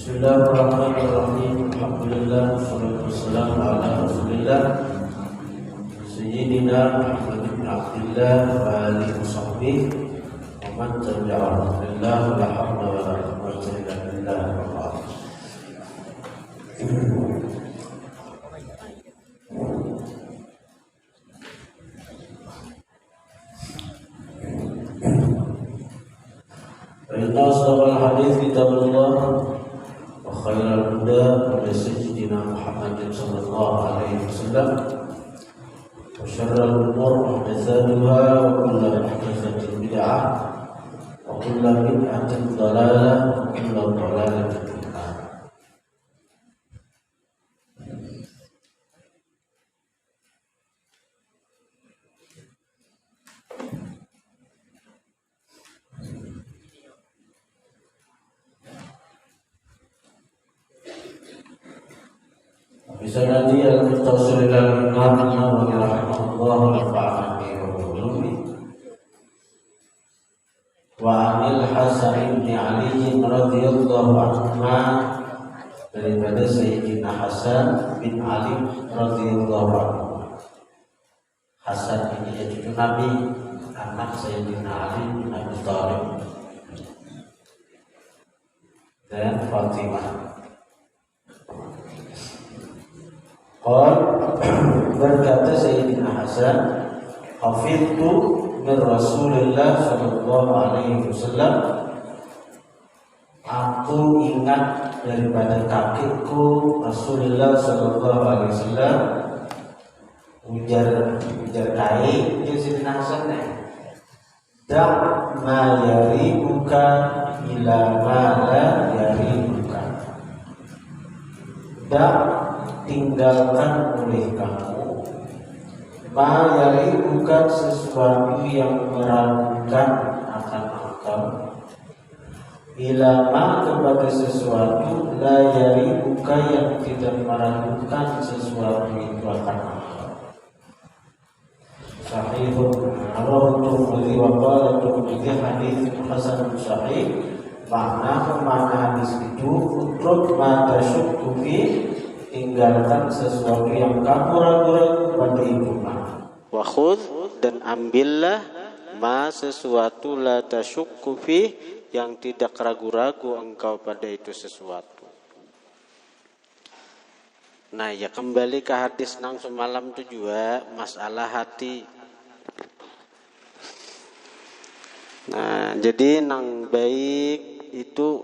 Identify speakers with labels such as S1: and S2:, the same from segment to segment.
S1: Bismillahirrahmanirrahim. Alhamdulillah wassalatu wassalamu ala Rasulillah Sayyidina Muhammad bin Abdillah wa alihi washabbihi wa man tabi'ahum billah la hawla wa la quwwata illa billah. Inna asdaqal hadits kitabullah wa khairal huda huda sayyidina Muhammadin sallallahu alaihi wasallam wa syarrul umur muhdatsatuha wa kullu muhdatsatin bid'ah wa kullu bid'atin dhalalah wa kullu dhalalatin fin nar. Bisanadi al-muttasil ila al-imam Nawawi rahimahullah wa nafa'ana bihi wa bi ulumihi. Wa 'anil Hasan bin Ali radhiyallahu anhuma, daripada Sayyidina Hasan bin Ali radhiyallahu anhu. Hasan ini cucu Nabi, anak Sayyidina Ali bin Abi Thalib dan Fatimah. Berkata Sayyidina Hasan, hafidtu min Rasulillah sallallahu alaihi wasallam, aku ingat daripada kakekku Rasulullah sallallahu alaihi wasallam. Ujar kai dia Sayyidina Hasan nih, da' ma yaribuka ila ma la yaribuka. Tinggalkan oleh kamu ma yaribuka, sesuatu yang meragukan akan engkau, ilama kepada sesuatu la yaribuka yang tidak meragukan sesuatu itu akan engkau. Sahihun rawahu Tirmidzi wa qala Tirmidzi hadits hasan sahih. Makna hadis itu utruk ma tasyukku fi, tinggalkan sesuatu yang kamu ragu-ragu pada itu. Wa khudh, dan ambillah ma sesuatu la tasyukku fi, yang tidak ragu-ragu engkau pada itu sesuatu. Nah ya, kembali ke hadis nang semalam itu juga masalah hati. Nah jadi nang baik itu,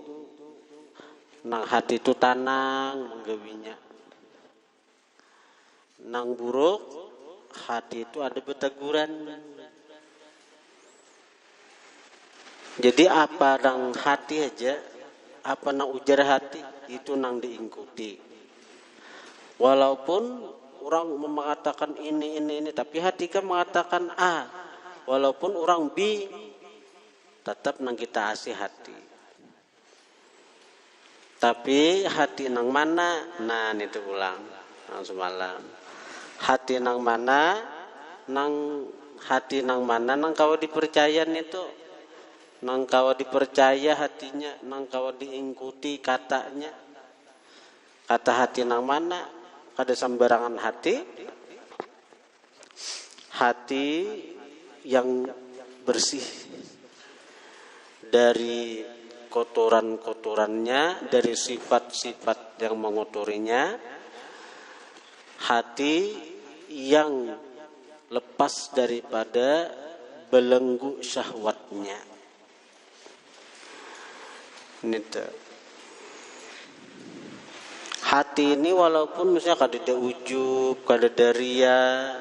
S1: nang hati itu tanang menggawinya. Nang buruk hati itu ada beteguran. Jadi apa nang hati aja, apa nang ujar hati itu nang diikuti. Walaupun orang mengatakan ini, tapi hati kan mengatakan A. Walaupun orang B, tetap nang kita asih hati. Tapi hati nang mana? Nah itu ulang nang semalam. Hati nang mana? Nang hati nang mana? Nang kau dipercayaan itu, nang kau dipercaya hatinya, nang kau diikuti katanya. Kata hati nang mana? Kada sembarangan hati. Hati yang bersih dari kotoran-kotorannya, dari sifat-sifat yang mengotorinya. Hati yang lepas daripada belenggu syahwatnya. Hati ini walaupun misalnya kada ujub, kada ria,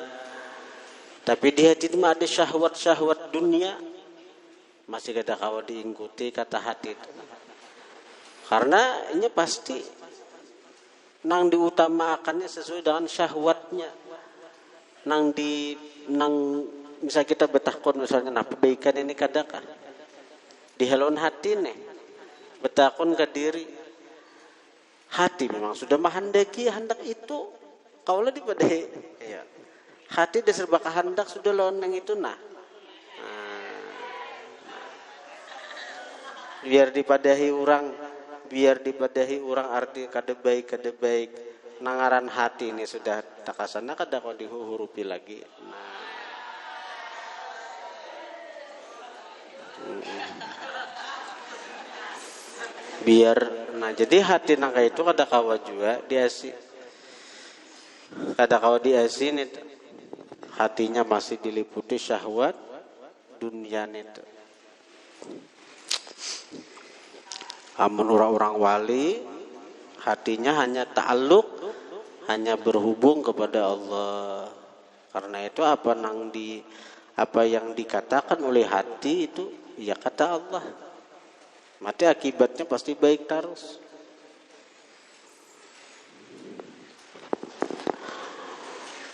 S1: tapi di hati itu ada syahwat-syahwat dunia, masih kada kawa diikuti kata hati itu. Karena ini pasti nang diutamakannya sesuai dengan syahwatnya. Nang misal kita betakon misalnya, nah kebaikan ini kadakah di halon hati nih, betakon ke diri. Hati memang sudah menghendaki hendak itu, kaulah dipadahi. Iya. Hati dia serba kehendak sudah lawan yang itu biar dipadahi orang biar dipadahi orang arti kada baik nangaran hati ini sudah takasana kada kau dihurupi lagi. Biar jadi hati nangka itu kada kawa juga diasi, kada kawa diasin itu hatinya masih diliputi syahwat dunia itu. Amun orang-orang wali hatinya hanya ta'alluq, hanya berhubung kepada Allah. Karena itu apa yang dikatakan oleh hati itu ya kata Allah. Mati akibatnya pasti baik terus.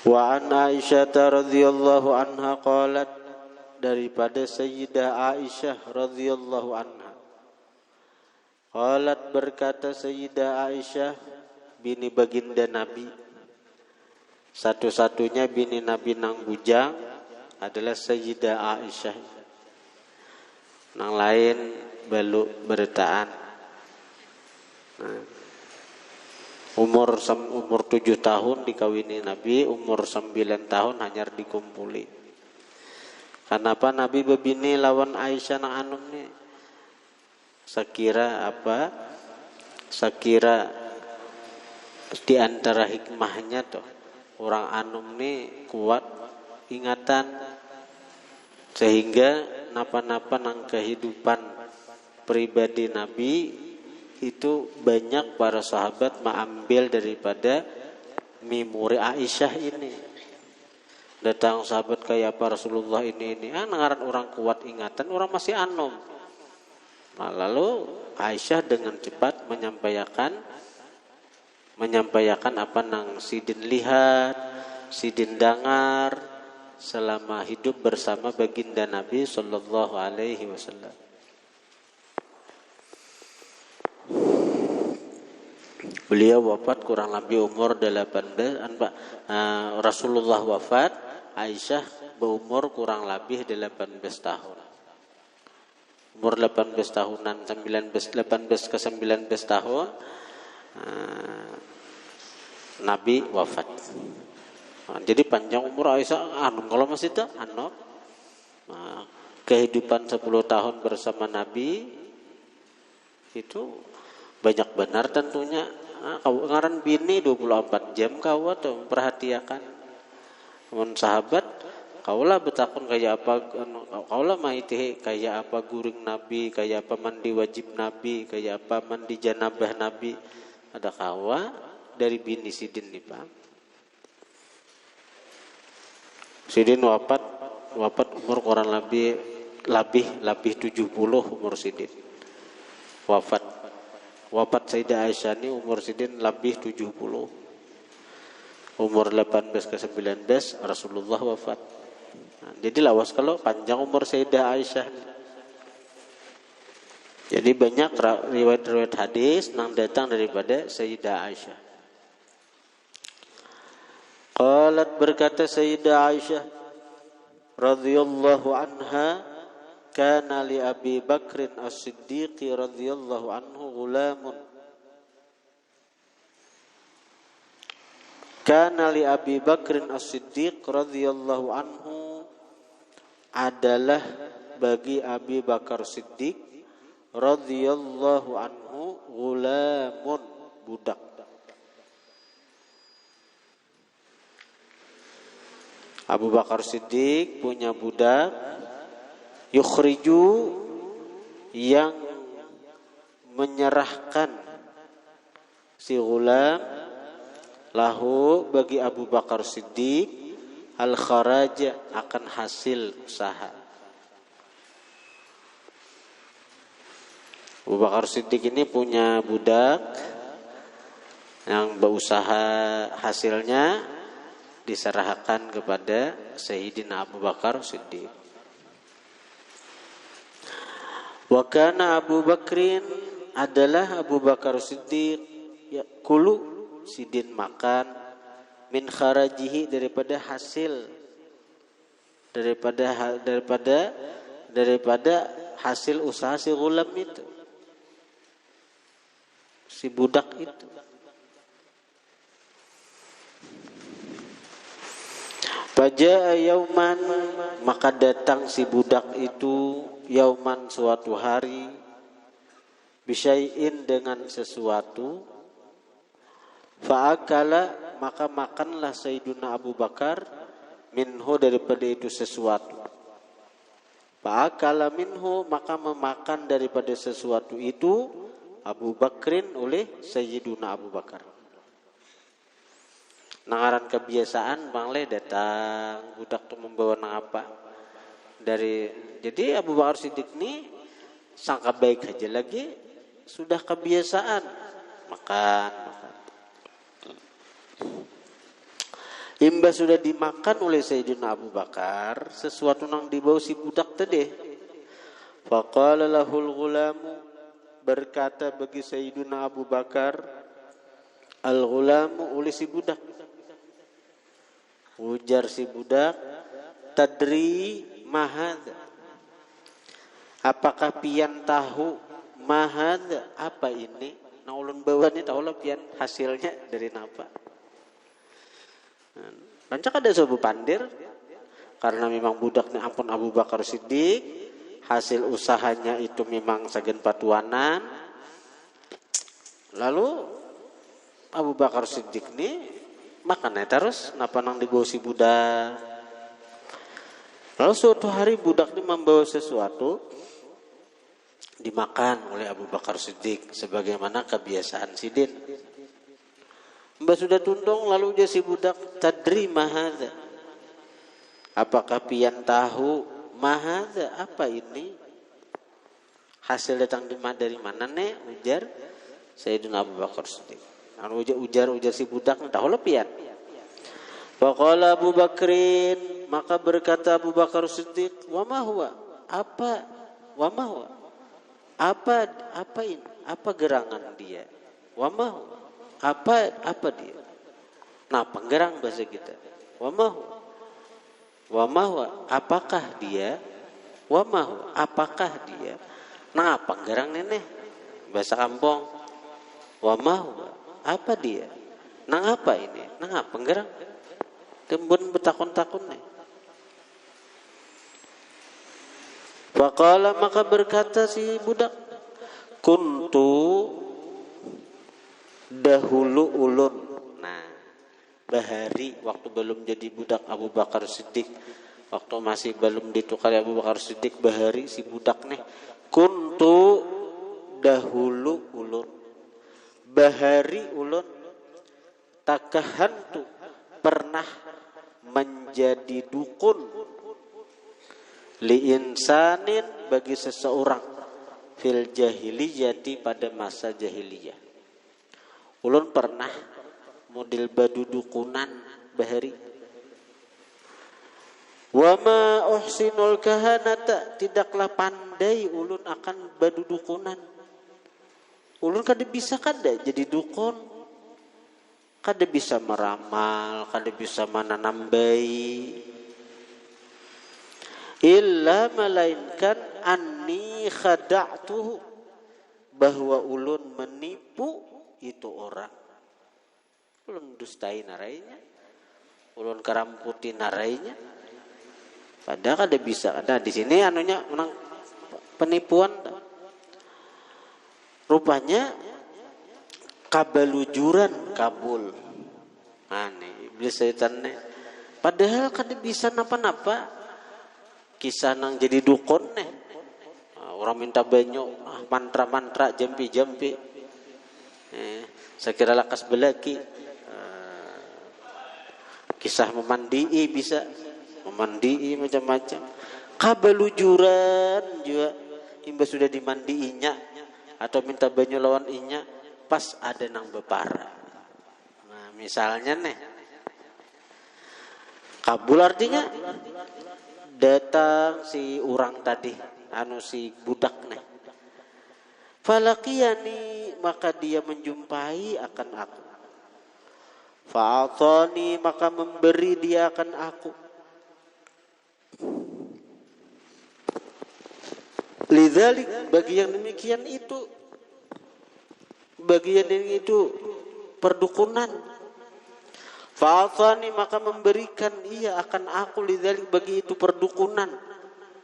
S1: Wa an Aisyah radhiyallahu anha qalat, daripada Sayyidah Aisyah radhiyallahu anha. Qalat, berkata Sayyidah Aisyah, bini baginda Nabi, satu-satunya bini Nabi nang bujang adalah Sayyidah Aisyah. Nang lain balu bertaan. Umur 7 tahun dikawini Nabi, umur 9 tahun hanyar dikumpuli. Kenapa Nabi bebini lawan Aisyah nang anum ni? Sekira di antara hikmahnya tuh orang anum ni kuat ingatan sehingga napa-napa nang kehidupan pribadi Nabi itu banyak para sahabat mengambil daripada memori Aisyah ini. Datang sahabat kayak apa Rasulullah ini nangaran orang kuat ingatan, orang masih anom. Nah, lalu Aisyah dengan cepat menyampaikan apa nang sidin lihat, sidin dengar selama hidup bersama baginda Nabi sallallahu alaihi wasallam. Beliau wafat kurang lebih umur 18. Rasulullah wafat, Aisyah berumur kurang lebih 18 tahun. Umur 18 tahunan, 18 ke 19 tahun Nabi wafat. Jadi panjang umur Aisyah kalau masih tak kehidupan 10 tahun bersama Nabi itu banyak benar tentunya. Ngaran bini 24 jam kau tuh perhatiakan. Mun sahabat kaulah betakun kayak apa, kaulah maitih kayak apa guring Nabi, kayak apa mandi wajib Nabi, kayak apa mandi janabah Nabi. Ada kawa dari bini sidin nih Pak. Sidin wafat umur kurang lebih 70 umur sidin. Wafat Sayyidah Aisyah ini umur sidin lebih 70. Umur 18 ke 19 Rasulullah wafat. Jadi lawas kalau panjang umur Sayyidah Aisyah. Jadi banyak riwayat-riwayat hadis yang datang daripada Sayyidah Aisyah. Qalat, berkata Sayyidah Aisyah radhiyallahu anha, kana li Abi Bakrin As-Siddiq radhiyallahu anhu ghulamun. Kana li Abi Bakrin As-Siddiq radhiyallahu anhu, adalah bagi Abi Bakar Siddiq radhiyallahu anhu ghulamun, budak. Abu Bakar Siddiq punya budak, yukhriju, yang menyerahkan si ghulam lahu bagi Abu Bakar Siddiq al-kharaj, akan hasil usaha. Abu Bakar Siddiq ini punya budak yang berusaha, hasilnya diserahkan kepada Sayyidina Abu Bakar Siddiq. Wa kana Abu Bakrin, adalah Abu Bakar Siddiq, yakulu, sidin makan, min kharajihi, daripada hasil, daripada hasil usaha si ghulam itu. si budak itu. Faja'a yauman, maka datang si budak itu yauman suatu hari, bisyai'in dengan sesuatu, fa'akala maka makanlah Sayyiduna Abu Bakar minhu daripada itu sesuatu. Fa'akala minhu maka memakan daripada sesuatu itu Abu Bakrin oleh Sayyiduna Abu Bakar. Nangaran kebiasaan Bang Le datang budak tuh membawa nang apa dari, jadi Abu Bakar Siddiq ini sangka baik aja lagi sudah kebiasaan makan. Imba sudah dimakan oleh Sayyidina Abu Bakar sesuatu nang dibawa si budak tadi. Faqala lahul ghulamu, berkata bagi Sayyidina Abu Bakar al ghulamu oleh si budak. Ujar si budak, tadri mahad, apakah pian tahu mahad apa ini? Nah ulun bawa ni tahu lah pian hasilnya dari napa. Rancak ada sebuah pandir karena memang budak ni ampun Abu Bakar Siddiq, hasil usahanya itu memang sagen patuanan. Lalu Abu Bakar Siddiq ni makannya terus napa nang dibawa si budak. Lalu suatu hari budak ini membawa sesuatu dimakan oleh Abu Bakar Siddiq sebagaimana kebiasaan sidin. Mbak sudah tundung lalu dia si budak, tadri mahadza, apakah pian tahu mahadza apa ini? Hasil datang dari mana nih? Ujar Sayyidina Abu Bakar Siddiq. Anu ujar si budak tahu lepian. Faqala Abu Bakrin, maka berkata Abu Bakar Siddiq, wa ma huwa? Apa? Wa ma huwa? Apa ini? Apa gerangan dia? Wa ma huwa? Apa dia? Nah, penggerang bahasa kita. Wa ma huwa? Wa ma huwa? Apakah dia? Wa ma huwa? Apakah dia? Nah, penggerang nenek bahasa kampung. Wa ma huwa? Apa dia? Nang apa ini? Nang apa penggerang? Tembun betakon-takon nih. Faqala maka berkata si budak, kuntu dahulu ulun. Nah, bahari waktu belum jadi budak Abu Bakar Siddiq, waktu masih belum ditukari Abu Bakar Siddiq, bahari si budak nih, kuntu dahulu ulun, bahari ulun, takahantu pernah menjadi dukun, li insanin bagi seseorang, fil jahiliyati pada masa jahiliyah. Ulun pernah model badu dukunan bahari. Wa ma uhsinul kahanata, tidaklah pandai ulun akan badu dukunan. Ulun kada bisa kada jadi dukun, kada bisa meramal, kada bisa menanam bayi. Illa melainkan anni khada'tuhu, bahwa ulun menipu itu orang. Ulun dustai narainya, ulun karamputi narainya. Padahal kada bisa. Ada di sini anunya menang penipuan. Rupanya kabalujuran kabul. Ane iblis setan nih. Padahal kada bisa napa-napa. Kisah nang jadi dukun nih. Orang minta banyak mantra-mantra jampi-jampi. Saya kira lakas belaki. Kisah memandii bisa. Memandii macam-macam. Kabalujuran juga. Imba sudah dimandiinya. Atau minta banyak lawan inya. Pas ada nang bepara. Nah misalnya nih. Kabul artinya datang si orang tadi, anu si budak nih. Falaqiyani, maka dia menjumpai akan aku. Fa'atani, maka memberi dia akan aku. Lidzalik, bagi yang demikian itu, bagian dari itu perdukunan. Fa'atani, maka memberikan ia akan aku lidzalik bagi itu perdukunan.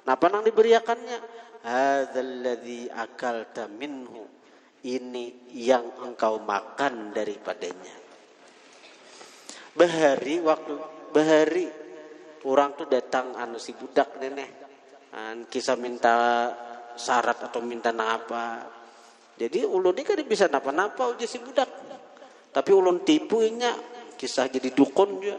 S1: Napa nang diberiakannya? Hadzal ladzi akalta minhu, ini yang engkau makan daripadanya. Bahari orang tuh datang si budak neneh, kisah minta syarat atau minta apa. Jadi ulun ini kan bisa napa-napa uji si budak, tapi ulun tipuinya kisah jadi dukun juga.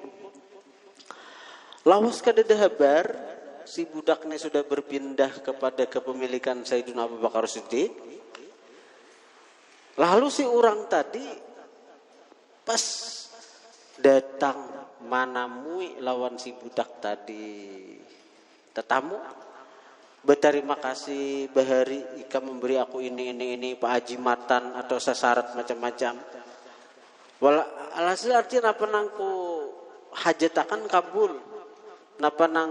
S1: Lawas kadada habar si budaknya sudah berpindah kepada kepemilikan Sayyidina Abu Bakar Siddiq. Lalu si orang tadi pas datang manamui lawan si budak tadi tetamu, berterima kasih bahari ika memberi aku ini Pak Haji Matan atau sasarat macam-macam. Alhasil artinya apa nangku hajatakan kabul, napa nang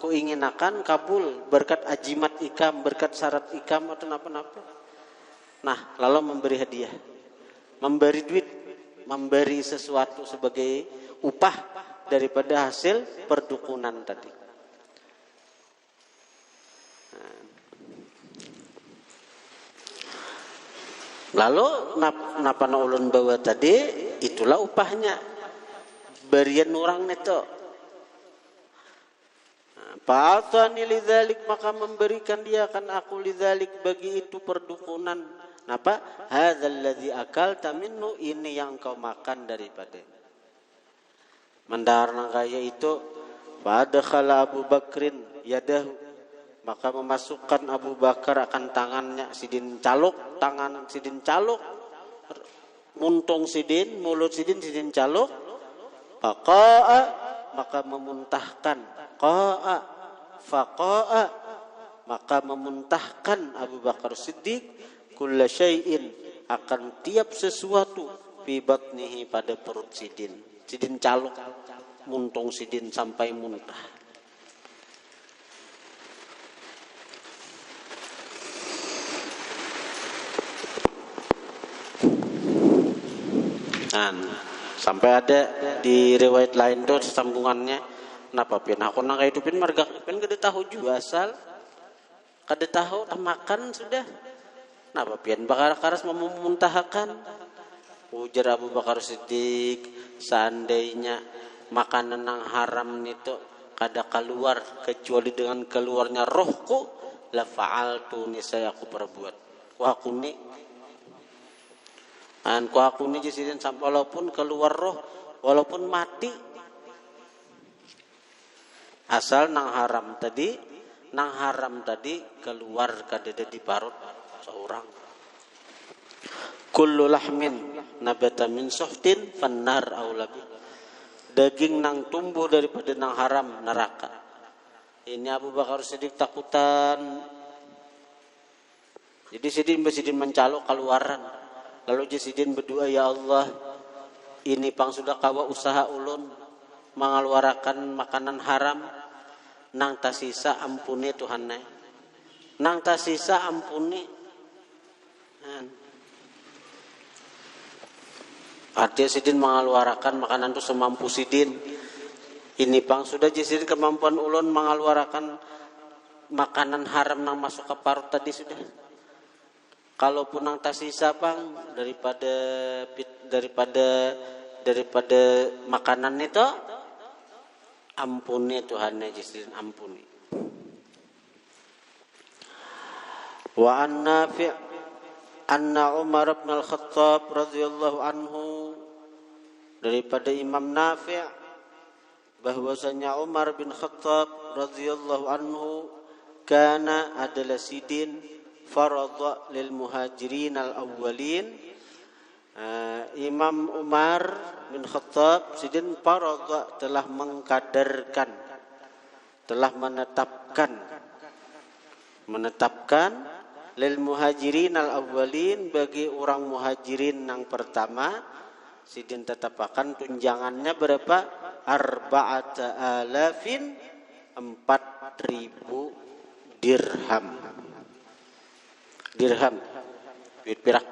S1: ku inginakan kabul berkat ajimat ikam, berkat syarat ikam atau napa-napa. Nah, lalu memberi hadiah, memberi duit, memberi sesuatu sebagai upah daripada hasil perdukunan tadi. Lalu napa na ulun bawa tadi, itulah upahnya. Berian orang neto. Fa'atani lidzalik, maka memberikan dia akan aku lidzalik bagi itu perdukunan. Napa? Hadzal ladzi akalta minhu, ini yang kau makan daripada. Mendarna kaya itu, fadakhala Abu Bakrin yadahu, maka memasukkan Abu Bakar akan tangannya sidin caluk, tangan sidin caluk, muntung sidin, mulut sidin caluk, faqa'a, maka memuntahkan, qa'a, faqa'a, maka memuntahkan Abu Bakar Siddiq kulla syai'in, akan tiap sesuatu fi batnihi, pada perut sidin. Sidin caluk, muntung sidin sampai muntah. Sampai ada di riwayat lain tuh sambungannya, napa pian aku nang kahidupin marga pian kada tahu juga asal, kada tahu makan sudah, napa pian bakar karas memuntahkan. Ujar Abu Bakar Siddiq, seandainya makanan yang haram itu kada keluar kecuali dengan keluarnya rohku, la fa'altu, niscaya aku perbuat. Aku ni jisidin, walaupun keluar roh, walaupun mati, asal nang haram tadi keluar kadada di parut seorang. Kullu lahmin nabata min suhtin fannar aulabi, daging nang tumbuh daripada nang haram neraka. Ini Abu Bakar Siddiq takutan, jadi sidin mencalok keluaran. Lalu Jasidin berdoa, ya Allah, ini pang sudah kawa usaha ulun mengeluarkan makanan haram, nang tasisa ampuni Tuhannya, nang tasisa ampuni. Artinya sidin mengeluarkan makanan itu semampu sidin. Ini pang sudah Jasidin kemampuan ulun mengeluarkan makanan haram nang masuk ke parut tadi sudah. Kalaupun nang tasisa pang daripada makanan itu, ampuni Tuhannya Jasidin, ampuni. Wa an Nafi' anna Umar bin Al-Khattab radhiyallahu anhu, daripada Imam Nafi' bahwasanya Umar bin Khattab radhiyallahu anhu kana adalah sidin faradha lil muhajirin al awwalin. Imam Umar bin Khattab sidin faradha, telah mengkadarkan, telah menetapkan lil muhajirin al awwalin, bagi orang muhajirin yang pertama, sidin tetapkan tunjangannya berapa? 4,000 dirham, duit perak.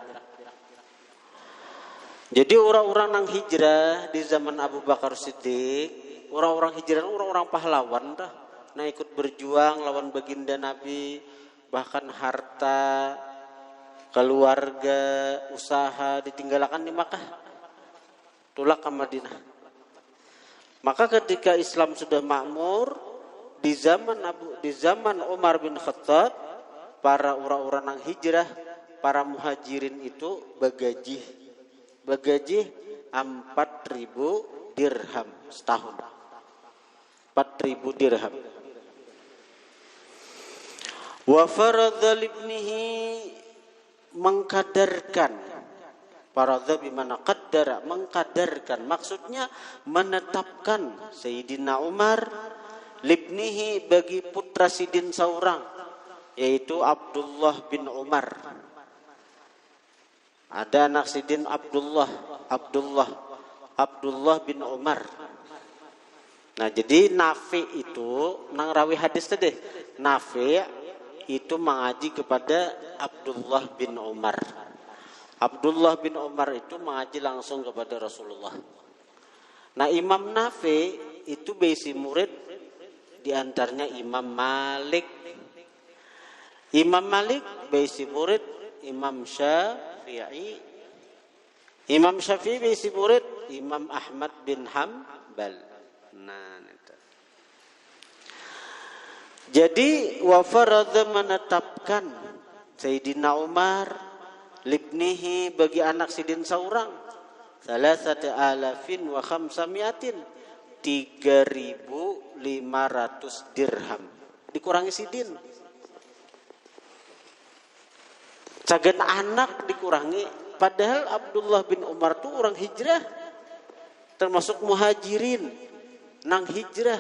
S1: Jadi orang-orang nang hijrah di zaman Abu Bakar Siddiq, orang-orang hijrah orang-orang pahlawan dah. Nah ikut berjuang lawan baginda Nabi, bahkan harta, keluarga, usaha ditinggalkan di Makkah, tulak ke Madinah. Maka ketika Islam sudah makmur di zaman Umar bin Khattab, para orang-orang nang hijrah, para muhajirin itu bagaji 4.000 dirham setahun. 4.000 dirham. Wa faradha libnihi, mengkadarkan. Faradha bimana qaddara, mengkadarkan. Maksudnya menetapkan Sayyidina Umar libnihi, bagi putra sidin seorang, yaitu Abdullah bin Umar. Ada anak sidin Abdullah bin Umar. Nah jadi Nafi itu nang rawi hadis tadi, Nafi itu mengaji kepada Abdullah bin Umar. Abdullah bin Umar itu mengaji langsung kepada Rasulullah. Nah Imam Nafi itu besi murid diantaranya Imam Malik. Imam Malik besi murid Imam Syafi'i. Imam Syafi'i besi murid Imam Ahmad bin Hanbal. Nah, itu. Jadi wa faradha, menetapkan Sayyidina Umar libnihi, bagi anak sidin seorang, 3.500 dirham, dikurangi sidin. Cagen anak dikurangi, padahal Abdullah bin Umar itu orang hijrah, termasuk muhajirin nang hijrah.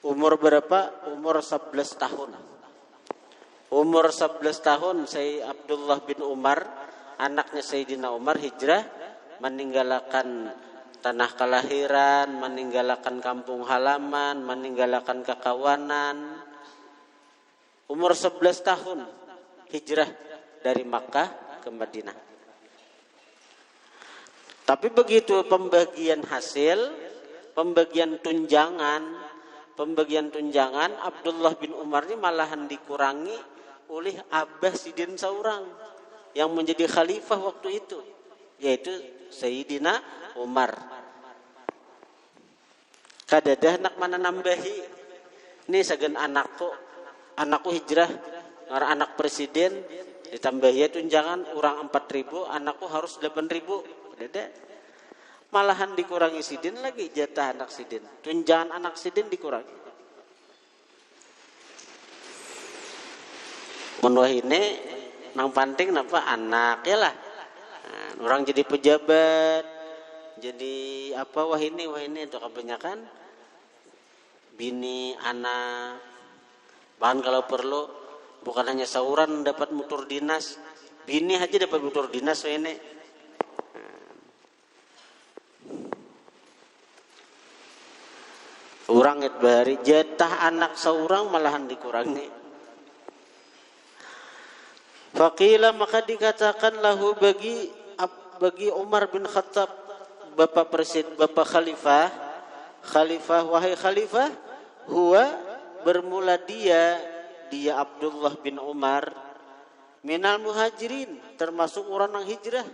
S1: Umur berapa? Umur 11 tahun. Umur 11 tahun saya Abdullah bin Umar, anaknya Sayyidina Umar, hijrah, meninggalkan tanah kelahiran, meninggalkan kampung halaman, meninggalkan kekawanan. Umur 11 tahun hijrah dari Makkah ke Madinah. Tapi begitu pembagian hasil, pembagian tunjangan, Abdullah bin Umar ini malahan dikurangi oleh Abah sidin seorang yang menjadi khalifah waktu itu, yaitu Sayyidina Umar. Kadadah nak mana nambahi, ini sagan anakku hijrah, ngara anak presiden ditambahi tunjangan orang 4.000, anakku harus 8.000. Dede. Malahan dikurangi sidin lagi, jatah anak sidin, tunjangan anak sidin dikurangi. Menurut ini nang penting napa anak ya lah. Nah, orang jadi pejabat, jadi apa wah ini itu kebanyakan bini anak. Bahkan kalau perlu bukan hanya sauran dapat mutur dinas, bini aja dapat mutur dinas wah ini. Orang itu bahari jatah anak seorang malahan dikurangi. Faqila, maka dikatakan lahu bagi Umar bin Khattab, bapak presiden, bapak khalifah, wahai khalifah, huwa, bermula dia Abdullah bin Umar, minal muhajirin, termasuk orang yang hijrah.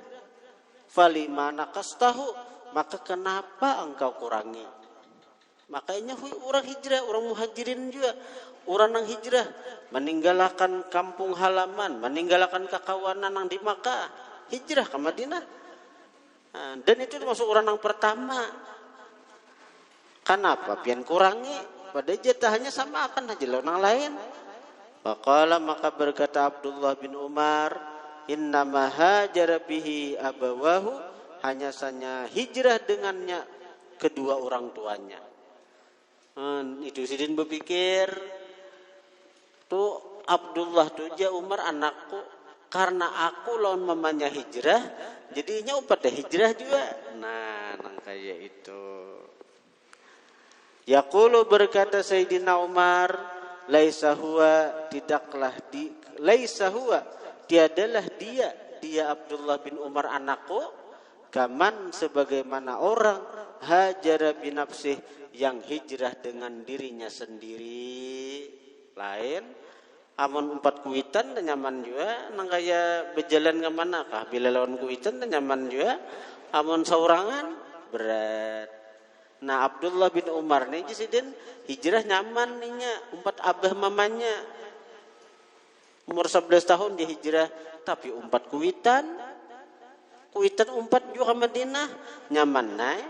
S1: Falima naqastahu, maka kenapa engkau kurangi? Makanya orang hijrah, orang muhajirin juga, orang yang hijrah, meninggalkan kampung halaman, meninggalkan kekawanan yang di Makkah, hijrah ke Madinah. Nah, dan itu termasuk orang yang pertama. Kenapa? Pian kurangi, pada jatahnya sama akan aja orang lain. Faqala, maka berkata Abdullah bin Umar, innama hajara bihi abawahu, hanya saja hijrah dengannya kedua orang tuanya. Itu sidin berpikir tuh Abdullah tuh ja Umar anakku, karena aku lawan mamanya hijrah, jadinya pada hijrah juga. Nah, kayak itu. Yaqulu, berkata Sayyidina Umar, laisa huwa, tiadalah dia dia Abdullah bin Umar anakku, kaman sebagaimana orang hajara binafsih yang hijrah dengan dirinya sendiri. Lain amun 4 kuitan nyaman juga nang kaya berjalan ke mana kah bila lawan kuitan nyaman juga, amun saurangan berat. Nah Abdullah bin Umar nih jisidin hijrah nyaman ninya 4 abah mamanya. Umur 11 tahun dia hijrah, tapi 4 kuitan 4 juga Madinah nyaman naik.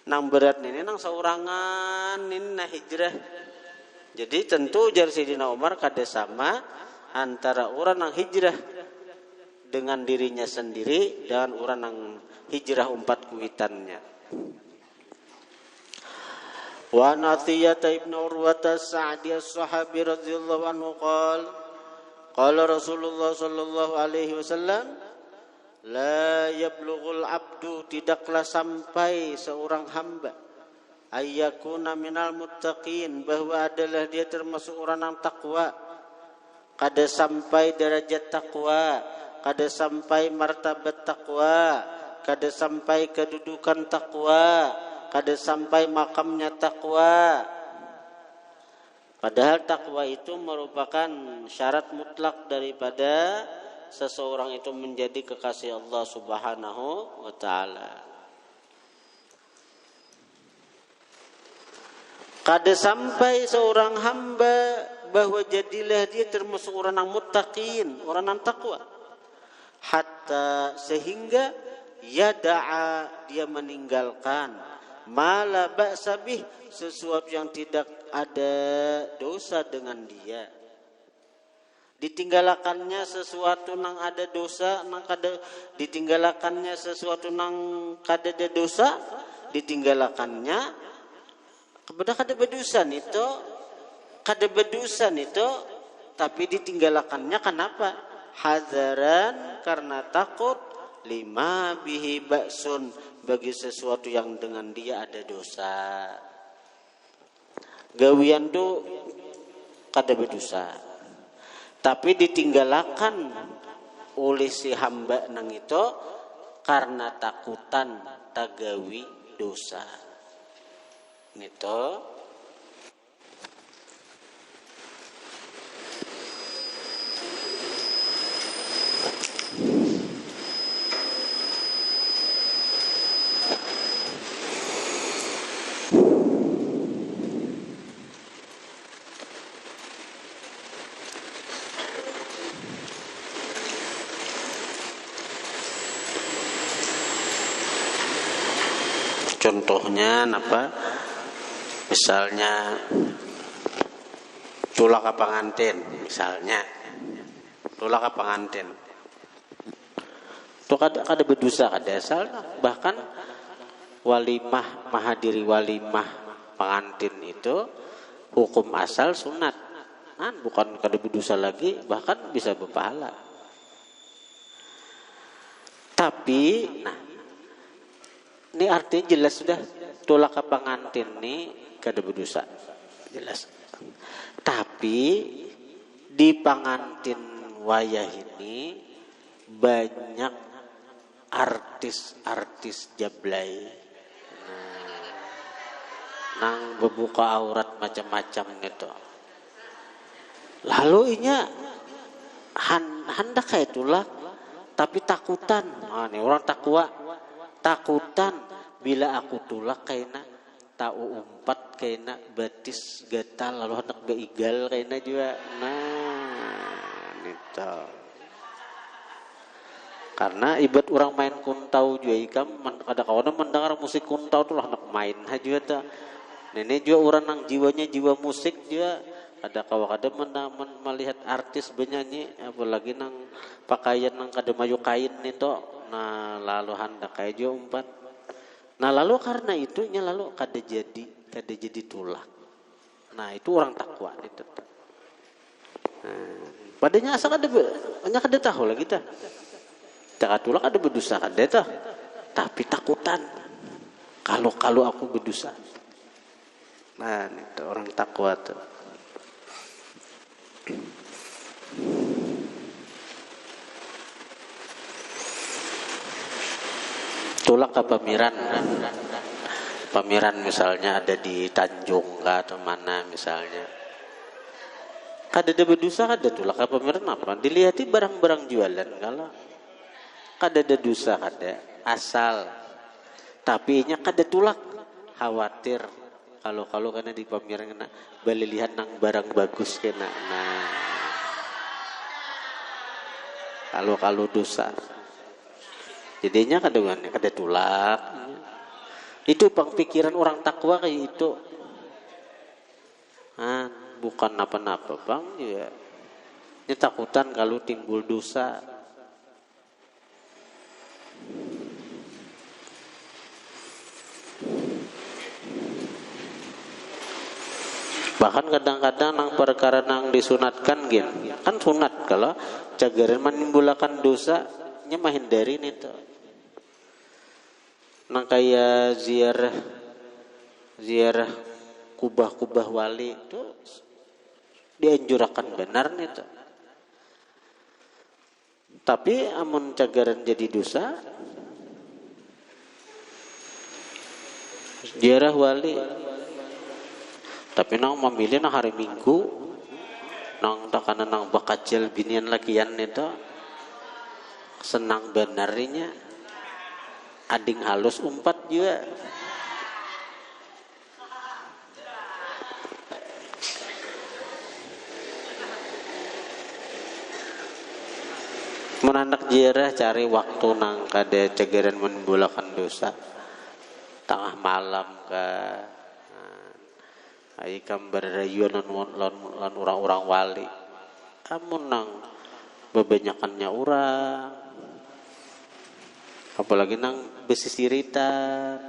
S1: Nang berat ini nang saurangan ini nah hijrah. Jadi tentu jar Sayyidina Umar kada sama antara orang nang hijrah dengan dirinya sendiri dan orang nang hijrah 4 kuitannya. Wa Nathiyata ibn Urwata Sa'di as-Sahabi radhiyallahu anhu qala Rasulullah sallallahu alaihi wasallam, la yablughul abdu, tidaklah sampai seorang hamba ayyakuna minal muttaqin, bahwa adalah dia termasuk orang yang takwa, kada sampai derajat takwa, kada sampai martabat takwa, kada sampai kedudukan takwa, kada sampai makamnya takwa. Padahal takwa itu merupakan syarat mutlak daripada seseorang itu menjadi kekasih Allah Subhanahu wa taala. Kada sampai seorang hamba bahwa jadilah dia termasuk orang yang muttaqin, orang yang takwa. Hatta sehingga yada'a, dia meninggalkan mala ba'sa bih, sesuatu yang tidak ada dosa dengan dia. Ditinggalakannya sesuatu nang ada dosa, nang kada ditinggalakannya sesuatu nang kada ada dosa, ditinggalakannya kepada kada berdusan itu, kada berdusan itu, tapi ditinggalakannya kenapa? Hadaran, karena takut, lima bihi ba'sun, bagi sesuatu yang dengan dia ada dosa. Gawian tu kada berdosa, tapi ditinggalkan oleh si hamba nang itu karena takutan tagawi dosa. Nito contohnya apa? Misalnya tulak pengantin, misalnya tulak pengantin itu kada berdosa, kada asal. Bahkan walimah, menghadiri walimah pengantin itu hukum asal sunat, bukan kada berdosa lagi, bahkan bisa berpahala. Tapi ini artinya jelas sudah, tulak pengantin ini kada berdosa, jelas. Tapi di pengantin wayah ini banyak artis-artis jablay, nang membuka aurat macam-macam gitu. Lalu inya hendak kayak tulak, tapi takutan. Ini orang takwa, takutan bila aku tulak kayaknya tahu umpat kayaknya batis gatal, lalu hendak beigal kayaknya juga. Itu karena ibarat orang main kuntau juga ikam kada kawan mendengar musik kuntau tuh lah hendak main aja ta. Nenek juga orang nang jiwanya jiwa musik juga, ada kada melihat artis bernyanyi, apalagi nang pakaian nang kada mayu kain itu. Lalu hendak kayak juga umpat. Lalu karena itunya lalu kada jadi tulak. Itu orang takwa itu. Padanya asal kada tahu lagi ta. Tak tulak ada berdosa kada ta. Tapi takutan. Kalau aku berdosa. Itu orang takwa tuh. Tulak ke Pamiran. Pamiran misalnya ada di Tanjung atau mana misalnya. Kada ada berdosa, kada tulak ke Pamiran apa? Dilihati barang-barang jualan kalau kada ada dosa kada asal. Tapi nya kada tulak khawatir kalau karena di Pamiran kena balik lihat nang barang bagus kena. Nah, kalau dosa. Jadinya kada tulak. Itu pikiran orang takwa kayak itu. Bukan apa-apa bang ya. Ini takutan kalau timbul dosa. Bahkan kadang-kadang nang perkara nang disunatkan gin, kan sunat kalau cagaran menimbulkan dosa nya menghindari itu. Nang kayak ziarah kubah-kubah wali itu dianjurkan benar nih tuh. Tapi amun cagaran jadi dosa, ziarah wali. Tapi nang memilih nang hari Minggu, nang takana nang bakajal binian lakian itu senang benarnya. Ading halus umpat juga. Menanak jirah cari waktu nang kada cegeran menimbulkan dosa. Tengah malam ke ai kambar rayuan lan orang-orang wali. Amun nang bebanyakannya orang. Apalagi nang besisiritan.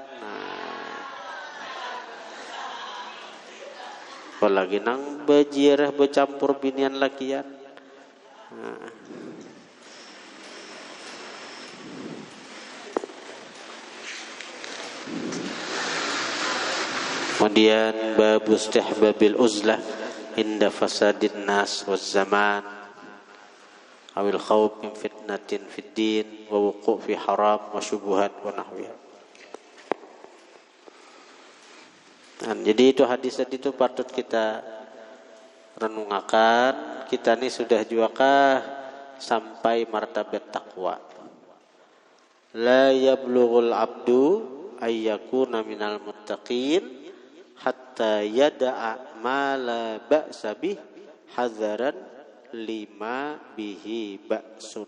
S1: Apalagi nang bajirah bercampur binian lakian. Kemudian bab istihbabil uzlah inda fasadin nas waz zaman awil khawf min fitnatin fid din wa wuqu' fi haram wa syubuhat wa nahwiha. Jadi itu hadis tadi itu patut kita renungakan. Kita ini sudah juakah sampai martabat takwa. La yablughul abdu ayyakuna minal muttaqin hatta yada'a ma la ba'sa bih hadzaran lima bihi ba'sun.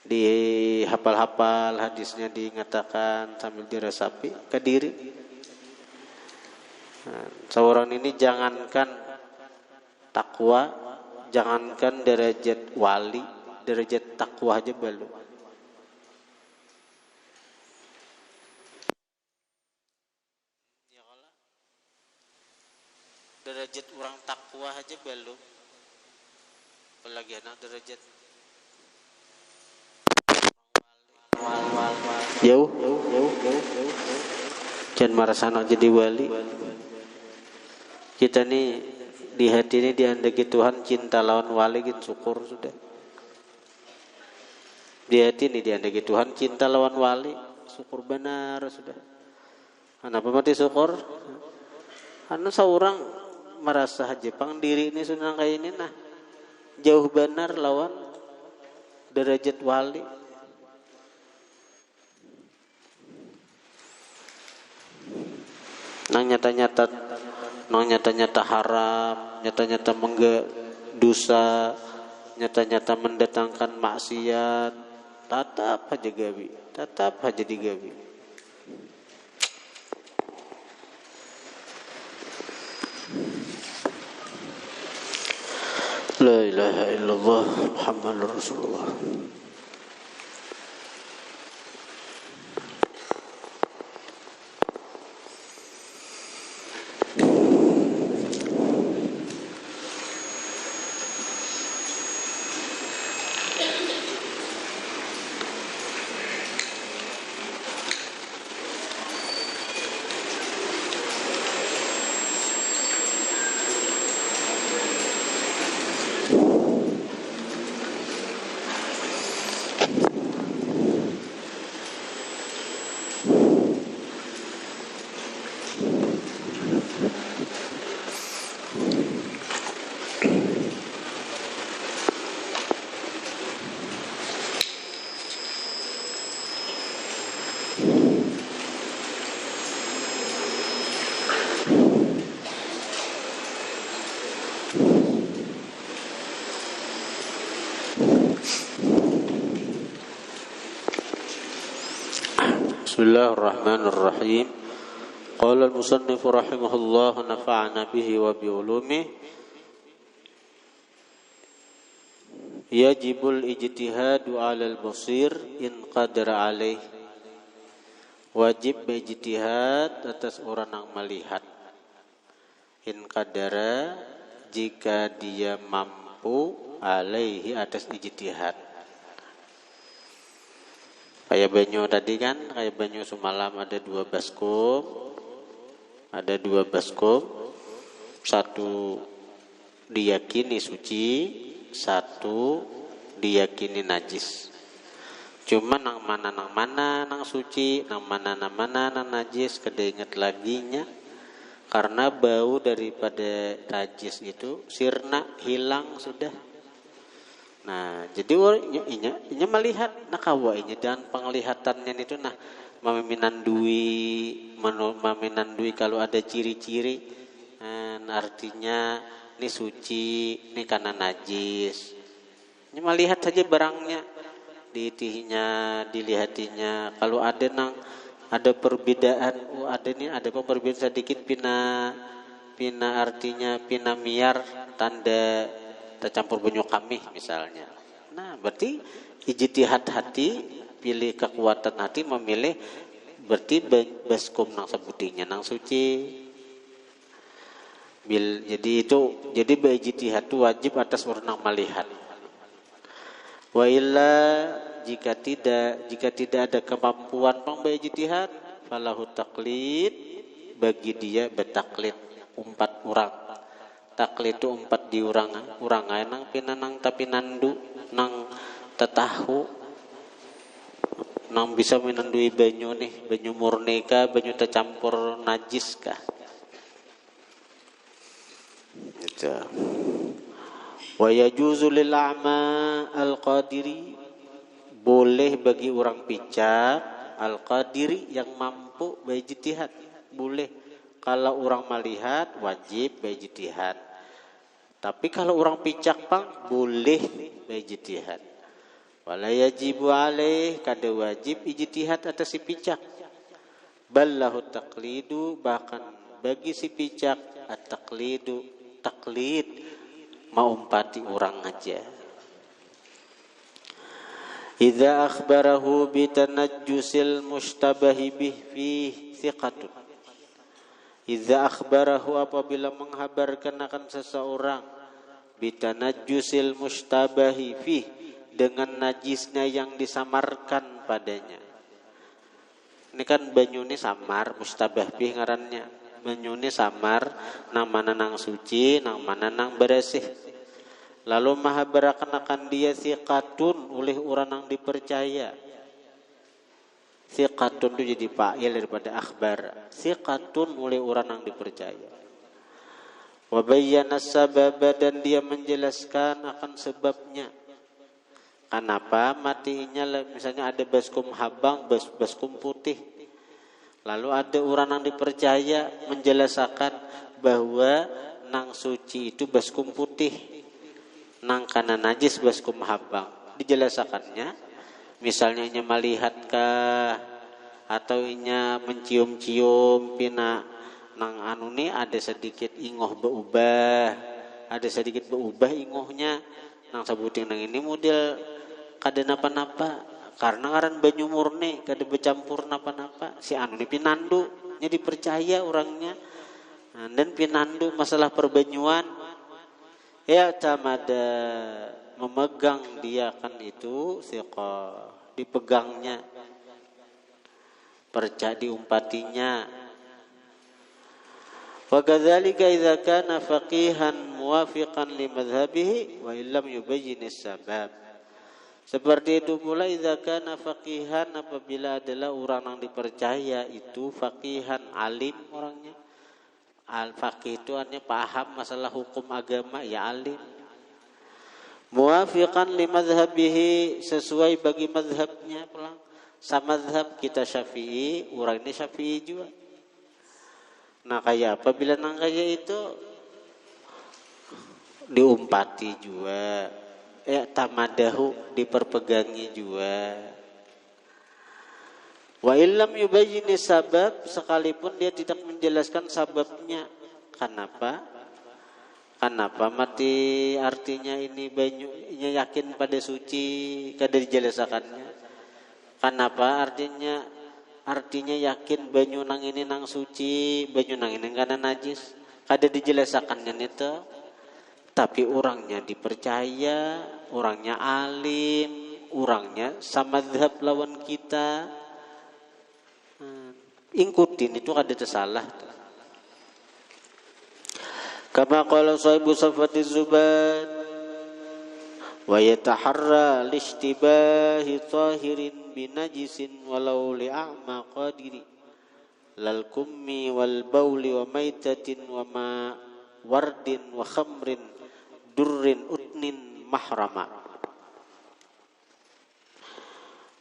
S1: Di hafal-hafal hadisnya dinyatakan sambil diresapi ke diri. Seorang ini jangankan takwa, jangankan derajat wali, derajat takwa aja belum. Derajat orang takwa aja belum, apalagi anak derajat jauh. Jangan merasa anak jadi wali. Kita nih di hati ini diandaki Tuhan cinta lawan wali gitu, syukur sudah. Di hati ini diandaki Tuhan cinta lawan wali, syukur benar sudah. Kenapa mati syukur? Karena seorang merasa Jepang diri ini sudah kayak ini nah jauh benar lawan derajat wali. Nang nyata-nyata haram, nyata-nyata dosa, nyata-nyata mendatangkan maksiat, tetap aja digawi. La ilaha illallah Muhammadur Rasulullah. Bismillahirrahmanirrahim. Qala al-musannif rahimahullah nafa'ana bihi wa bi ulumihi. Yajibul ijtihadu 'alal basir in qadara alaih. Wajib berijtihad atas orang yang melihat. In qadara, jika dia mampu, alaihi atas ijtihad. Kayak banyu tadi kan, kayak banyu semalam ada 2 baskom. Ada 2 baskom. Satu diyakini suci, satu diyakini najis. Cuma nang mana nang suci, nang mana nang najis, kedinget laginya. Karena bau daripada najis itu sirna, hilang sudah. Nah, jadi inya melihat nakawainya dan penglihatannya itu meminandui kalau ada ciri-ciri, artinya ini suci, ini karena najis. Ini melihat saja barangnya, dilihatinya. Kalau ada perbedaan, ada perbedaan sedikit pina artinya pina miar tanda tercampur banyu kami misalnya. Nah, berarti ijtihad hati, pilih kekuatan hati memilih berarti baskom nang sebutinya nang suci. Jadi berijtihad itu wajib atas orang yang melihat. Wa illa jika tidak ada kemampuan berijtihad, falahu taqlid, bagi dia betaklid 4 orang. Taklid itu 4 diurangan nang pinanang tapi nandu nang tetahu nang bisa menandui banyu murni kah, banyu tercampur najis kah. Gitu. Wa yajuzu lil a'ma al-qadiri, boleh bagi orang picak al-qadiri yang mampu berijtihad, boleh. Kalau orang melihat wajib berijtihad. Tapi kalau orang picak boleh berijtihad. Wala yajibu alaih, kada wajib ijtihad atas si picak. Ballahu taqlidu, bahkan bagi si picak at-taqlidu, taklid maumpati orang aja. Idza akhbarahu bitanajjusil mushtabahi bih fi thiqatun. Idza akhbarahu, apabila menghabarkan akan seseorang bitanajjusil mushtabahi fi, dengan najisnya yang disamarkan padanya. Ini kan banyu ini samar, mustabah bih ngarannya. Banyu ini samar, nang mana nang suci, nang mana nang bersih. Lalu menghabarkan akan dia thiqatun, oleh orang yang dipercaya. Thiqatun itu jadi fa'il daripada akhbar. Thiqatun oleh orang yang dipercaya. Wa bayyana sababa, dan dia menjelaskan akan sebabnya. Kenapa matinya, misalnya ada baskom habang, baskom putih. Lalu ada orang yang dipercaya menjelaskan bahwa nang suci itu baskom putih, nang kana najis baskom habang. Dijelasakannya, misalnya inya melihatkah atau inya mencium-cium pina nang ni ada sedikit ingoh berubah, ingohnya nang sebutin nang ini model kada napa-napa, karena ngaran banyu murni kada bercampur napa-napa. Si ni pinandu nya dipercaya orangnya, dan pinandu masalah perbanyuan ya tamada, memegang dia kan itu siqa, dipegangnya, percaya diumpatinya. Wa kadzalika idza kana faqihan muwafiqan li madhhabihi wa illam yubayyin as-sabab. Seperti itu pula idza kana faqihan, apabila adalah orang yang dipercaya itu faqihan, alim orangnya. Al-faqih itu artinya paham masalah hukum agama, ya alim. Muwafiqan li madhhabihi, sesuai bagi madhabnya pulang. Sama madhab kita Syafi'i, orang ini Syafi'i juga. Nah kayak apabila nang kayak itu diumpati juga, tamadahu, diperpegangi juga. Wa illam yubayyini sabab, sekalipun dia tidak menjelaskan sababnya. Kenapa? Kenapa mati artinya ini banyunya yakin pada suci kada dijelasakannya. Kenapa artinya yakin banyu nang ini nang suci, banyu nang ini kana najis. Kada dijelasakannya itu. Tapi orangnya dipercaya, orangnya alim, orangnya sama mazhab lawan kita. Ikutin itu kada tersalah. Kama qala sahibu safati zubat wa yataharra lishtibahi tahirin binajisin walau li'a'ma qadiri lal kummi wal bauli wa maitatin wa ma wardin wa khamrin durrin utnin mahrama.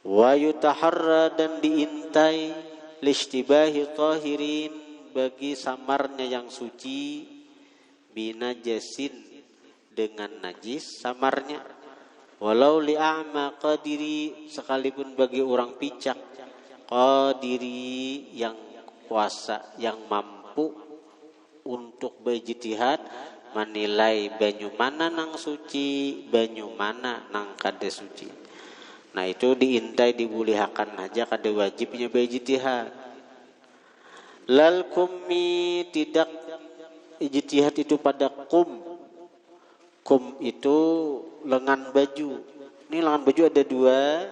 S1: Wa yutaharra, dan diintai, lishtibahi tahirin, bagi samarnya yang suci, binajasin, dengan najis samarnya, walau li'a'ma qadiri, sekalipun bagi orang picak, qadiri, yang kuasa, yang mampu untuk berijtihad menilai banyu mana nang suci, banyu mana nang kada suci. Nah itu diintai, dibulihakan aja, kada wajibnya berijtihad. Lal kummi, tidak ijtihad itu pada kum. Kum itu lengan baju. Ini lengan baju ada dua.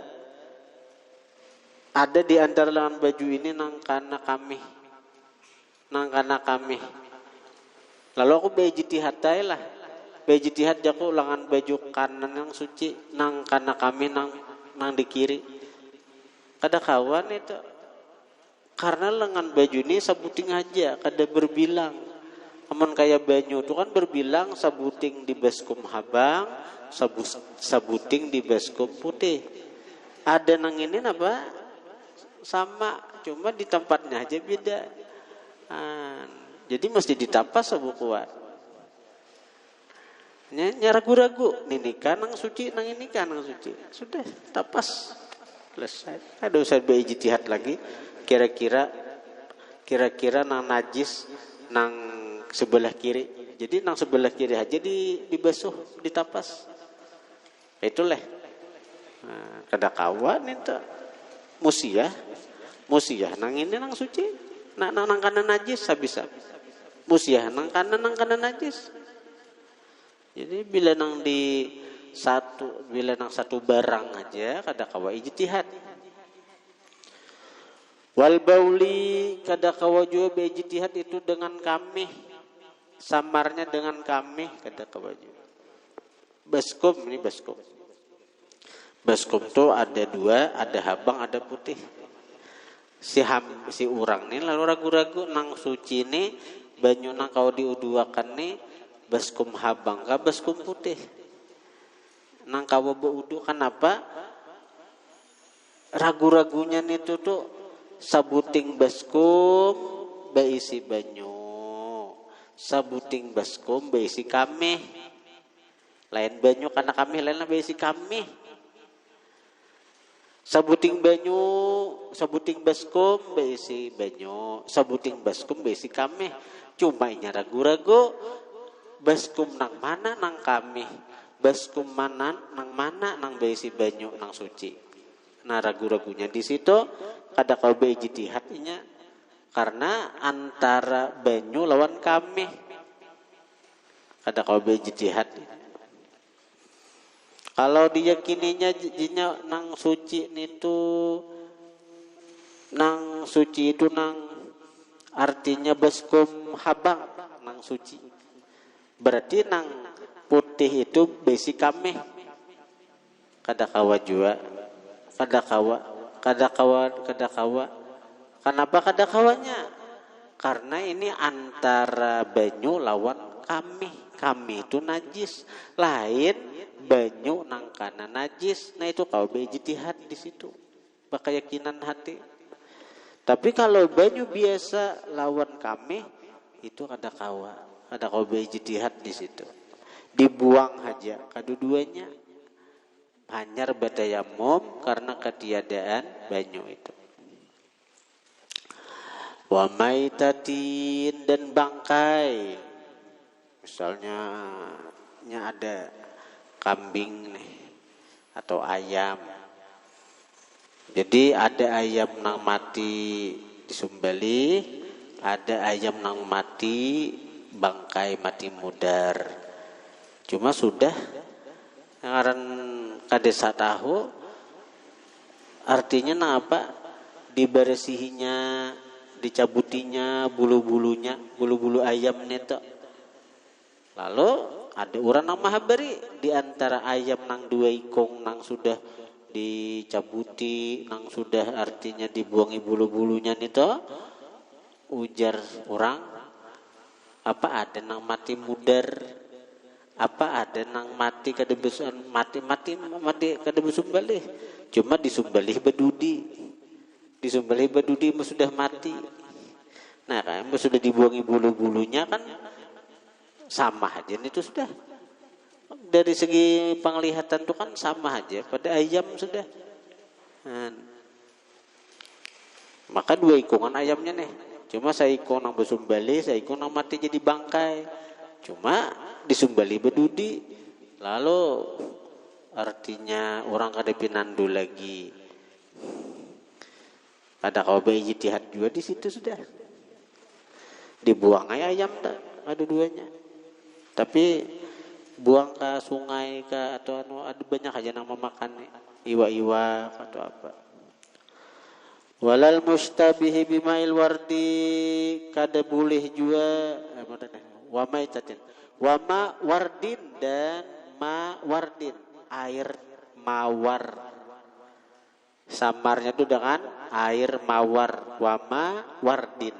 S1: Ada di antara lengan baju ini nang kana kami. Lalu aku berijtihad lah. Berijtihad aku lengan baju kanan yang suci, nang kana kami nang di kiri. Kada kawan itu. Karena lengan baju ini sabuting aja, kada berbilang. Amun kaya banyu itu kan berbilang, sabuting di baskom habang, sabuting di baskom putih. Ada nang ini apa? Sama, cuma di tempatnya aja beda. Jadi mesti ditapas sabu kuat. Ragu-ragu, ini kan nang suci, nang ini kan nang suci. Sudah, tapas. Selesai. Ada usah berijtihad lagi. Kira-kira nang najis nang sebelah kiri. Jadi nang sebelah kiri aja dibasuh, ditapas. Itulah. Kada kawan itu. Musiah nang ini nang suci. Nang kanan najis bisa. Musiah nang kanan najis. Jadi bila nang satu barang aja kada kawa ijtihad. Wal bauli, kada kawa juga beijtihad itu dengan kami, samarnya dengan kami, kada kawa juga. Baskom tuh ada dua, ada habang, ada putih. Si urang nih lalu ragu-ragu nang suci nih banyu nang kau diuduakan nih baskom habang ka baskom putih. Nang kau beudu kenapa? Ragu-ragunya nih tuh sabuting baskom beisi banyu, sabuting baskom beisi kami. Lain banyu karena kami, lain beisi kami. Sabuting baskom beisi banyu, sabuting baskom beisi kami. Cuma inya ragu-ragu baskom nang mana nang kami, baskom mana nang beisi banyu nang suci. Nah ragu-ragunya di situ kada kau beijtihadnya karena antara banyu lawan kami. Kada kau beijtihad. Kalau diyakininya jinya nang suci itu nang artinya baskom habang nang suci. Berarti nang putih itu besi kami. Kada kawa jua. Kada kawa. Kenapa kada kawanya? Karena ini antara banyu lawan kami. Kami itu najis. Lain banyu nang kana najis. Nah itu kau beijtihad di situ. Keyakinan hati. Tapi kalau banyu biasa lawan kami itu kada kawa. Kada kau beijtihad di situ. Dibuang aja kedua-duanya. Hanyar batayamum karena ketiadaan banyu itu. Wa maitatin, dan bangkai. Misalnya ada kambing nih atau ayam. Jadi ada ayam nang mati disumbali, ada ayam nang mati bangkai mati mudar. Cuma sudah ngaran kadesa tahu artinya apa? Diberesihinya, dicabutinya bulu-bulu ayam neto. Lalu ada orang nang maha beri di antara ayam nang dua ikong nang sudah dicabuti, nang sudah artinya dibuangi bulu-bulunya nito, ujar orang, apa ada nang mati mudar, apa ada nang mati kadebesan mati kadebesun balih, cuma disumbalih bedudi sudah mati. Nah kan sudah dibuangi bulu-bulunya kan sama aja itu sudah. Dari segi penglihatan itu kan sama aja pada ayam sudah. Maka dua ikongan ayamnya nih. Cuma saikong nang besumbali, saikong nang mati jadi bangkai. Cuma disumbali bedudi. Lalu artinya orang kada pinandu lagi. Ada kau ijtihad juga di situ sudah. Dibuang ayam tak ada duanya. Tapi buang ke sungai ke atau ada banyak aja yang memakan iwa-iwa atau apa. Walal mustabihi bimail wardi, kada boleh juga wa maitatin wa ma wardin dan ma wardin, air mawar. Samarnya itu dengan air mawar, wa ma wardin,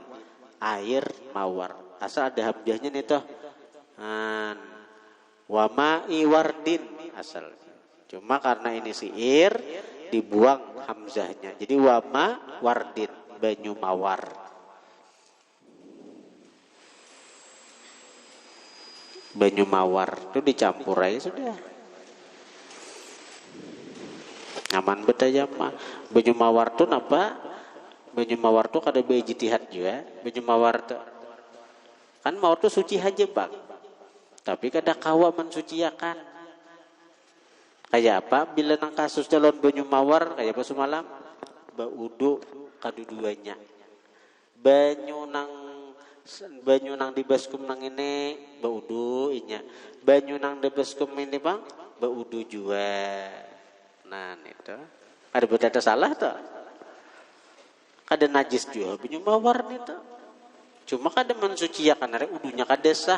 S1: air mawar. Asal ada hamzahnya nih toh. Wa ma'i wardin asal. Cuma karena ini siir dibuang hamzahnya. Jadi wa ma wardin, banyu mawar. Banyu mawar itu dicampur aja sudah. Nyaman betanya mah. Banyu mawar tuh apa? Banyu mawar tuh kada beijtihad juga. Banyu mawar tuh kan mawar tuh suci aja bang. Tapi kada kawa mensuciakan. Kayak apa? Bila nang kasus calon banyu mawar kayak apa semalam? Baudu kaduduanya. Banyu nang dibaskum nang ini baudu inya. Banyu nang dibaskum ini bang baudu juga. Nah itu ada beda salah tuh. Kada najis juga banyu mawar nih tuh. Cuma kada mensuciakan are udunya kada sah.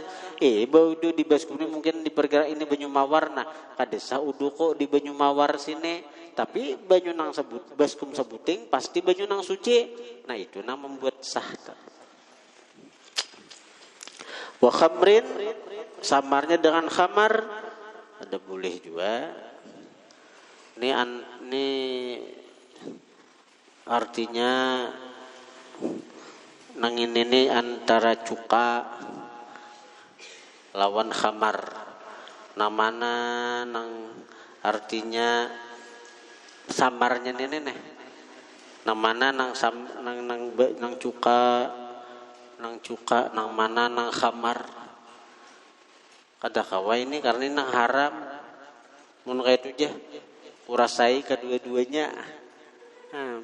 S1: Baudu di baskum ini mungkin diperkira ini banyu mawar, nah kada sah udu kok di banyu mawar sini. Tapi banyu nang baskum sebuting pasti banyu nang suci. Nah itu nang membuat sah. Wa khamrin, samarnya dengan khamar ada boleh juga. Ini artinya nang ini antara cuka lawan khamar. Namana nang artinya samarnya ini nih. Namana nang cuka nang mana nang khamar. Kada kawa ini karena ini nang haram. Mun kayak itu aja kurasai kedua-duanya.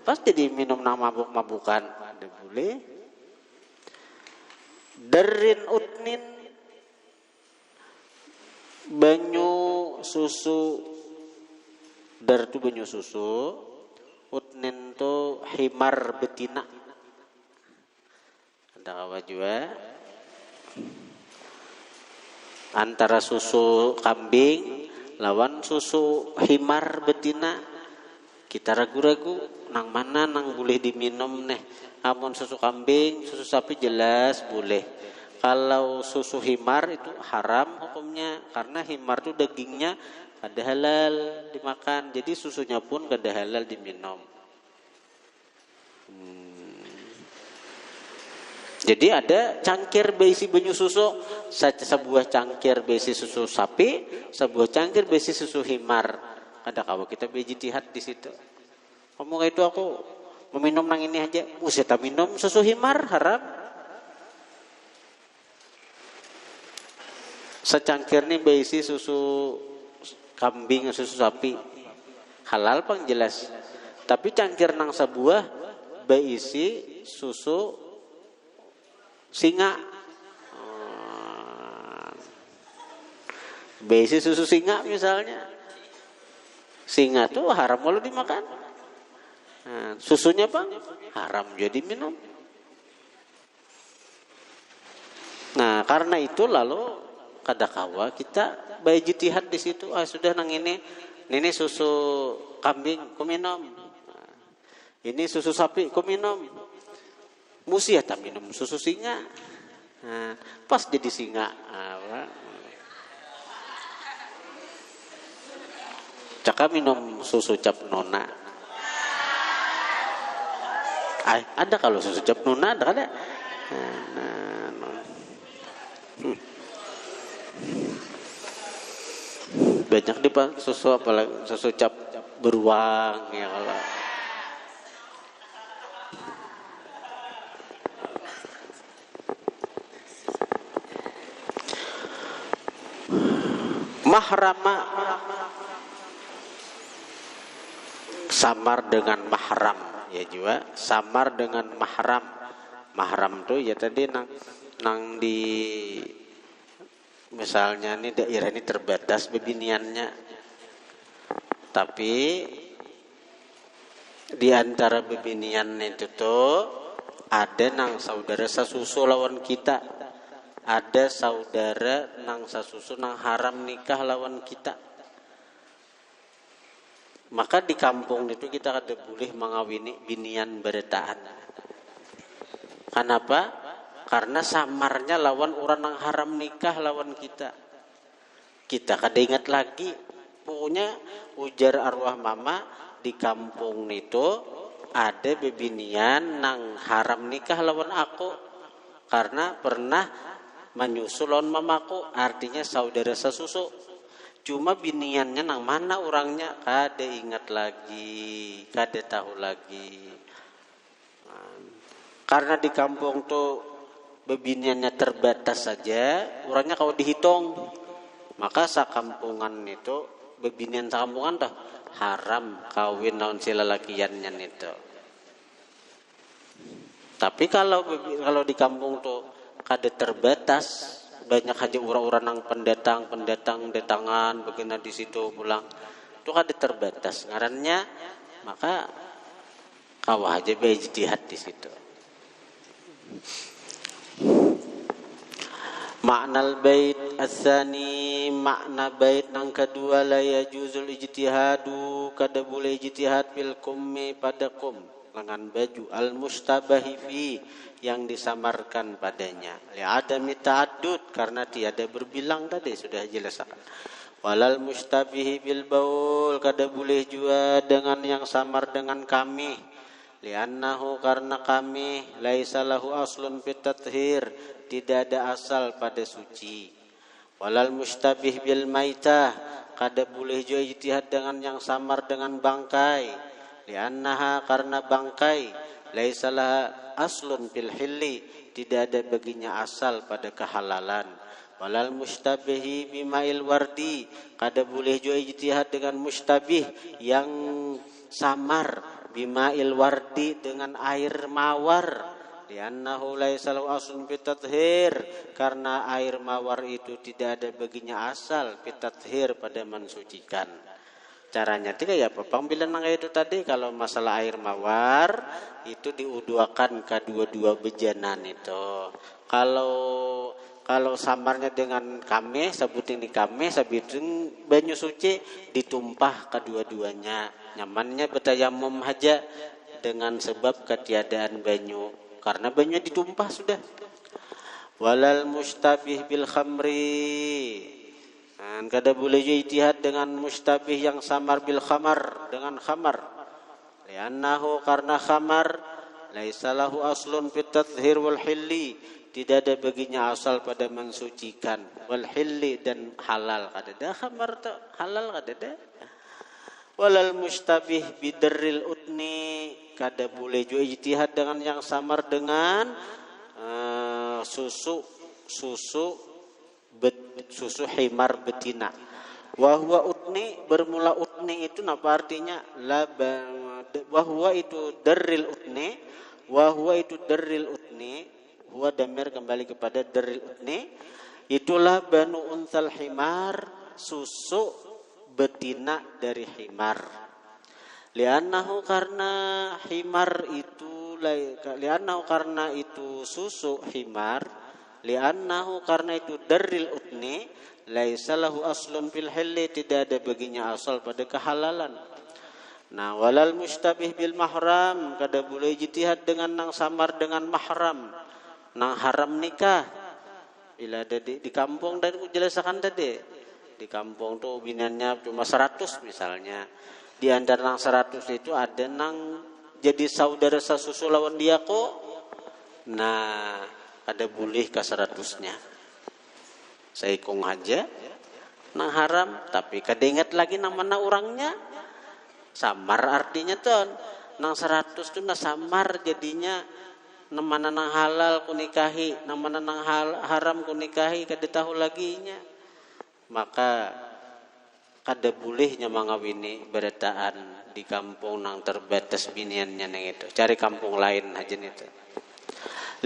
S1: Pasti diminum nang mabuk-mabukan. Ada boleh. Darin utnin, banyu susu. Dar itu banyu susu. Utnin itu himar betina. Ada kawa juga. Antara susu kambing lawan susu himar betina. Kita ragu-ragu nang mana nang boleh diminum nih. Amun susu kambing, susu sapi jelas boleh. Kalau susu himar itu haram hukumnya karena himar itu dagingnya kada halal dimakan. Jadi susunya pun kada halal diminum. Jadi ada cangkir berisi banyu susu, sebuah cangkir berisi susu sapi, sebuah cangkir berisi susu himar. Kada kawa kita beijtihad di situ. Ngomong itu aku meminum nang ini aja, useta minum susu himar haram. Secangkir nih berisi susu kambing, susu sapi, halal pang jelas. Tapi cangkir nang sebuah berisi susu singa, berisi susu singa misalnya. Singa tuh haram kalau dimakan. Nah, susunya bang haram jadi minum. Nah karena itu lalu kadakawa kita berijtihad di situ. Sudah nang ini susu kambing ku minum. Ini susu sapi ku minum. Musi ya tak minum susu singa. Nah, pas jadi singa. Caka minum susu cap nona. Ada kalau susu cap nona ada. Banyak di susu apalagi susu cap beruang ya kalau. Mahrama samar dengan mahram ya juga samar dengan mahram tuh ya tadi nang di misalnya ini daerah ini terbatas bebiniannya, tapi di antara bebinian itu tuh ada nang saudara sasusu lawan kita, ada saudara nang sasusu nang haram nikah lawan kita. Maka di kampung itu kita ada boleh mengawini binian beretaan. Kenapa? Karena samarnya lawan orang yang haram nikah lawan kita. Kita kada ingat lagi. Pokoknya ujar arwah mama di kampung itu ada bebinian nang haram nikah lawan aku. Karena pernah menyusul lawan mamaku. Artinya saudara sesusu. Cuma biniannya nang mana orangnya kada ingat lagi. Kada tahu lagi. Karena di kampung tuh bebiniannya terbatas saja, orangnya kalau dihitung, maka sakampungan itu bebinian sakampungan dah haram kawin lawan si lelakiannya itu. Tapi kalau di kampung tuh kada terbatas, banyak aja orang-orang yang pendatang-datangan begini di situ pulang, itu kada terbatas ngarannya, maka kawah aja berijtihad di situ. Makna bait as-sani, makna bait nang kedua la yajuzul ijtihadu, kada boleh ijtihad fil kummi pada kum lengan baju al mustabahi fi yang disamarkan padanya. Li adami ta'addud karena tiada berbilang tadi sudah jelaskan. Walal mustabihi bil baul kada boleh juga dengan yang samar dengan kami. Li'annahu karena kami laisa lahu aslun fit tathhir, tidak ada asal pada suci. Walal mustabih bil maitah kada boleh juga ijtihad dengan yang samar dengan bangkai. Li'annaha karena bangkai laisa laha aslun fil hilli, tidak ada baginya asal pada kehalalan. Walal mustabihi bima'il wardi kada boleh juga ijtihad dengan mustabih yang samar bima'il wardi dengan air mawar. Liannahu laisa lahu aslun fit tathhir, karena air mawar itu tidak ada baginya asal fit tathhir pada mensucikan. Caranya tiga ya pembilan nang itu tadi, kalau masalah air mawar itu diuduakan kedua-dua bejanan itu. Kalau samarnya dengan kame, sebutin di kame, sebutin banyu suci ditumpah kedua-duanya. Nyamannya bertayamum aja dengan sebab ketiadaan banyu, karena banyu ditumpah sudah. Walal mustabih bil khamri, dan kada boleh ijtihad dengan mustabih yang samar bil khamar dengan khamar. Liannahu karena khamar laisa lahu aslun fit tathhir wal hilli, tidak ada baginya asal pada mensucikan, wal hilli dan halal kada ada khamar tu halal kada ada. Walal mustabih bidarril utni kada boleh juga ijtihad dengan yang samar dengan susu himar betina. Wahwa utni, bermula utni itu apa artinya? Wahwa itu darril utni, wahwa itu darril utni, huwa damir kembali kepada darril utni. Itulah banu unsal himar, susu betina dari himar. Li'annahu karena himar itu, li'annahu karena itu susu himar, li'annahu karena itu darril utni, laisa lahu aslun fil hilli, tidak ada baginya asal pada kehalalan. Nah, walal mustabih bil mahram, kada boleh ijtihad dengan nang samar dengan mahram, nang haram nikah. Bila ada di kampung, dan aku jelaskan tadi, di kampung tuh binannya cuma 100 misalnya. Di antara nang 100 itu ada nang jadi saudara sasusu lawan dia kok. Nah, ada boleh ke 100-nya. Saya kong aja nang haram, tapi kada ingat lagi nang mana orangnya. Samar artinya tuh nang 100 tuh na samar jadinya. Nang mana nang halal ku nikahi, nang mana nang haram ku nikahi, kada tahu laginya. Maka kada bolehnya mangawini berataan di kampung nang terbatas biniannya nang itu. Cari kampung lain aja itu.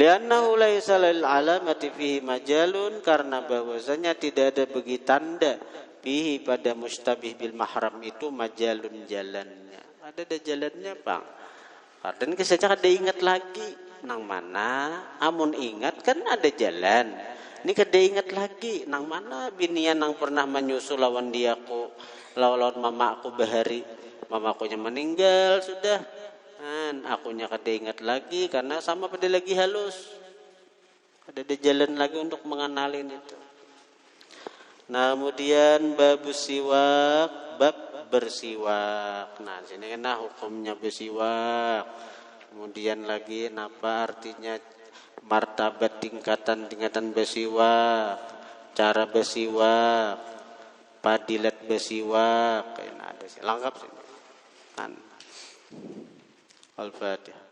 S1: Li'annahu laisa lil alamati fihi majalun, karena bahwasanya tidak ada bagi tanda fihi pada mustabih bil mahram itu majalun jalannya. Ada jalannya, Bang. Dan kesaja kada ingat lagi nang mana, amun ingat kan ada jalan. Ini kada ingat lagi nang mana binian nang pernah menyusul lawan dia aku, lawan mama aku bahari, mama aku nya meninggal sudah. Akunya kada ingat lagi karena sama pada lagi halus. Ada jalan lagi untuk mengenalin itu. Nah, kemudian bab siwak, bab bersiwak. Nah, sini kan hukumnya bersiwak. Kemudian lagi apa artinya martabat tingkatan bersiwak, cara bersiwak, padilat bersiwak, nah ada sih lengkap sih. Al-Fatihah.